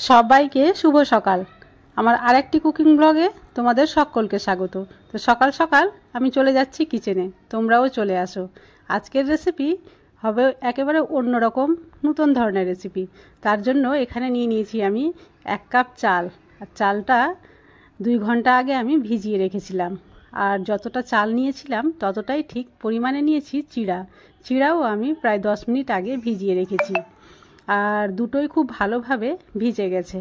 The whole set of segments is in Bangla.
সবাইকে শুভ সকাল। আমার আরেকটি কুকিং ব্লগে তোমাদের সকলকে স্বাগত। তো সকাল সকাল আমি চলে যাচ্ছি কিচেনে, তোমরাও চলে আসো। আজকের রেসিপি হবে একেবারে অন্যরকম, নতুন ধরনের রেসিপি। তার জন্য এখানে নিয়ে নিয়েছি আমি 1 কাপ চাল। আর চালটা 2 ঘন্টা আগে আমি ভিজিয়ে রেখেছিলাম। আর যতটা চাল নিয়েছিলাম ততটাই ঠিক পরিমাণে নিয়েছি চিড়াও আমি প্রায় 10 মিনিট আগে ভিজিয়ে রেখেছি। আর দুটোই খুব ভালোভাবে ভিজে গেছে।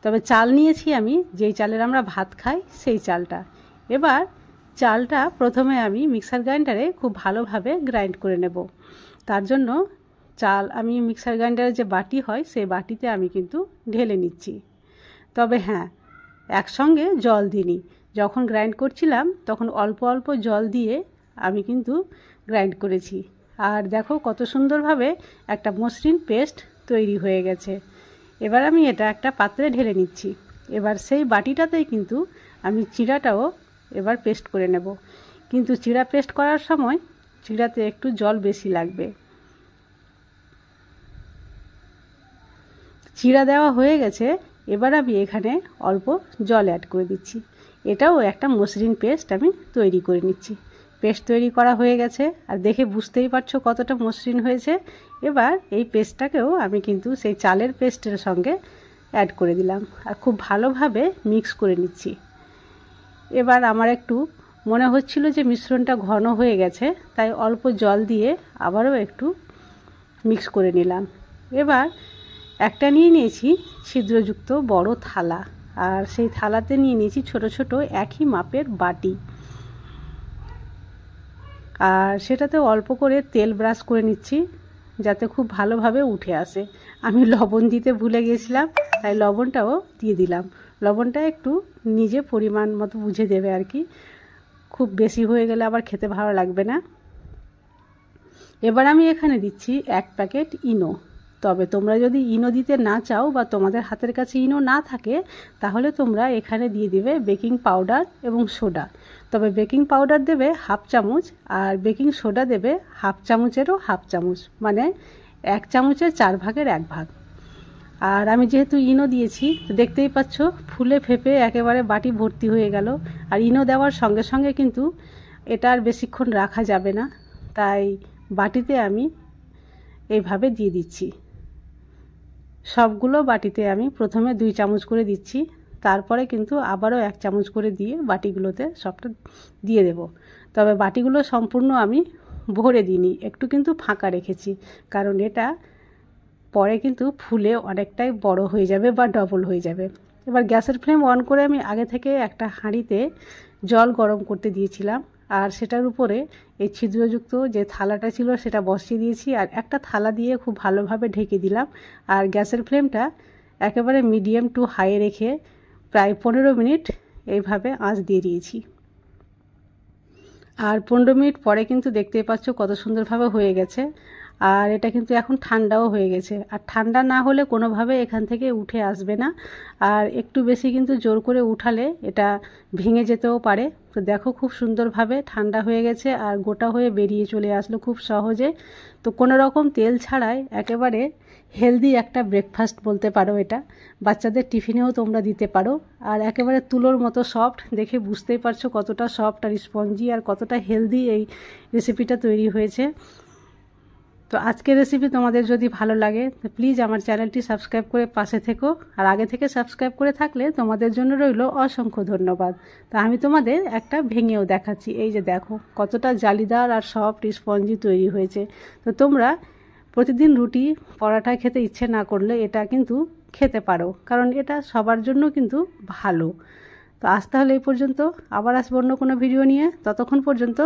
তবে চাল নিয়েছি আমি যেই চালের আমরা ভাত খাই সেই চালটা। এবার চালটা প্রথমে আমি মিক্সার গ্রাইন্ডারে খুব ভালোভাবে গ্রাইন্ড করে নেব। তার জন্য চাল আমি মিক্সার গ্রাইন্ডারের যে বাটি হয় সেই বাটিতে আমি কিন্তু ঢেলে নিচ্ছি। তবে হ্যাঁ, একসঙ্গে জল দিইনি। যখন গ্রাইন্ড করছিলাম তখন অল্প অল্প জল দিয়ে আমি কিন্তু গ্রাইন্ড করেছি। আর দেখো কত সুন্দরভাবে একটা মসৃণ পেস্ট তৈরি হয়ে গেছে। এবার আমি এটা একটা পাত্রে ঢেলে নিচ্ছি। এবার সেই বাটিটাতেই কিন্তু আমি চিড়াটাও এবার পেস্ট করে নেব। কিন্তু চিড়া পেস্ট করার সময় চিড়াতে একটু জল বেশি লাগবে। চিড়া দেওয়া হয়ে গেছে, এবার আমি এখানে অল্প জল অ্যাড করে দিচ্ছি। এটাও একটা মসৃণ পেস্ট আমি তৈরি করে নিচ্ছি। পেস্ট তৈরি করা হয়ে গেছে, আর দেখে বুঝতেই পারছো কতটা মসৃণ হয়েছে। এবার এই পেস্টটাকেও আমি কিন্তু সেই চালের পেস্টের সঙ্গে অ্যাড করে দিলাম আর খুব ভালোভাবে মিক্স করে নিচ্ছি। এবার আমার একটু মনে হচ্ছিল যে মিশ্রণটা ঘন হয়ে গেছে, তাই অল্প জল দিয়ে আবারও একটু মিক্স করে নিলাম। এবার একটা নিয়ে নিয়েছি ছিদ্রযুক্ত বড় থালা, আর সেই থালাতে নিয়ে নিয়েছি ছোট ছোট একই মাপের বাটি। আর সেটাতে অল্প করে তেল ব্রাশ করে নিচ্ছি যাতে খুব ভালোভাবে উঠে আসে। আমি লবণ দিতে ভুলে গেছিলাম, তাই লবণটাও দিয়ে দিলাম। লবণটা একটু নিজে পরিমাণ মতো বুঝে দেবে আর কি, খুব বেশি হয়ে গেলে আবার খেতে ভালো লাগবে না। এবার আমি এখানে দিচ্ছি 1 প্যাকেট ইনো। তবে তোমরা যদি ইনো দিতে না চাও বা তোমাদের হাতের কাছে ইনো না থাকে, তাহলে তোমরা এখানে দিয়ে দিবে বেকিং পাউডার এবং সোডা। তবে বেকিং পাউডার দেবে 1/2 চামচ আর বেকিং সোডা দেবে 1/2 চামচেরও 1/2 চামচ, মানে 1 চামচের 4 ভাগের 1 ভাগ। আর আমি যেহেতু ইনো দিয়েছি, দেখতেই পাচ্ছ ফুলে ফেপে একেবারে বাটি ভর্তি হয়ে গেল। আর ইনো দেওয়ার সঙ্গে সঙ্গে কিন্তু এটা আর বেশিক্ষণ রাখা যাবে না, তাই বাটিতে আমি এইভাবে দিয়ে দিচ্ছি। সবগুলো বাটিতে আমি প্রথমে 2 চামচ করে দিচ্ছি, তারপরে কিন্তু আবারও 1 চামচ করে দিয়ে বাটিগুলোতে সবটা দিয়ে দেব। তবে বাটিগুলো সম্পূর্ণ আমি ভরে দিইনি, একটু কিন্তু ফাঁকা রেখেছি, কারণ এটা পরে কিন্তু ফুলে অনেকটাই বড় হয়ে যাবে বা ডবল হয়ে যাবে। এবার গ্যাসের ফ্লেম অন করে আমি আগে থেকে একটা হাঁড়িতে জল গরম করতে দিয়েছিলাম, আর সেটার উপরে এই ছিদ্রযুক্ত যে থালাটা ছিল সেটা বসিয়ে দিয়েছি, আর একটা থালা দিয়ে খুব ভালোভাবে ঢেকে দিলাম। আর গ্যাসের ফ্লেমটা একেবারে মিডিয়াম টু হাই রেখে প্রায় 15 মিনিট এইভাবে আঁচ দিয়ে দিয়েছি। আর 15 মিনিট পরে কিন্তু দেখতেই পাচ্ছ কত সুন্দরভাবে হয়ে গেছে। আর এটা কিন্তু এখন ঠান্ডাও হয়ে গেছে, আর ঠান্ডা না হলে কোনোভাবে এখান থেকে উঠে আসবে না। আর একটু বেশি কিন্তু জোর করে উঠালে এটা ভেঙে যেতেও পারে। তো দেখো খুব সুন্দরভাবে ঠান্ডা হয়ে গেছে আর গোটা হয়ে বেরিয়ে চলে আসলো খুব সহজে। তো কোনো রকম তেল ছাড়াই একেবারে হেলদি একটা ব্রেকফাস্ট বলতে পারো এটা। বাচ্চাদের টিফিনেও তোমরা দিতে পারো। আর একেবারে তুলোর মতো সফট, দেখে বুঝতেই পারছো কতটা সফট আর স্পঞ্জি আর কতটা হেলদি এই রেসিপিটা তৈরি হয়েছে। তো আজকের রেসিপি তোমাদের যদি ভালো লাগে তো প্লিজ আমার চ্যানেলটি সাবস্ক্রাইব করে পাশে থেকো। আর আগে থেকে সাবস্ক্রাইব করে থাকলে তোমাদের জন্য রইল অসংখ্য ধন্যবাদ। তো আমি তোমাদের একটা ভেঙেও দেখাচ্ছি। এই যে দেখো কতটা জালিদার আর সফট স্পঞ্জি তৈরি হয়েছে। তো তোমরা প্রতিদিন রুটি পরাঠা খেতে ইচ্ছে না করলে এটা কিন্তু খেতে পারো, কারণ এটা সবার জন্য কিন্তু ভালো। তো আজ তাহলে এই পর্যন্ত, আবার আসবো অন্য কোনো ভিডিও নিয়ে। ততক্ষণ পর্যন্ত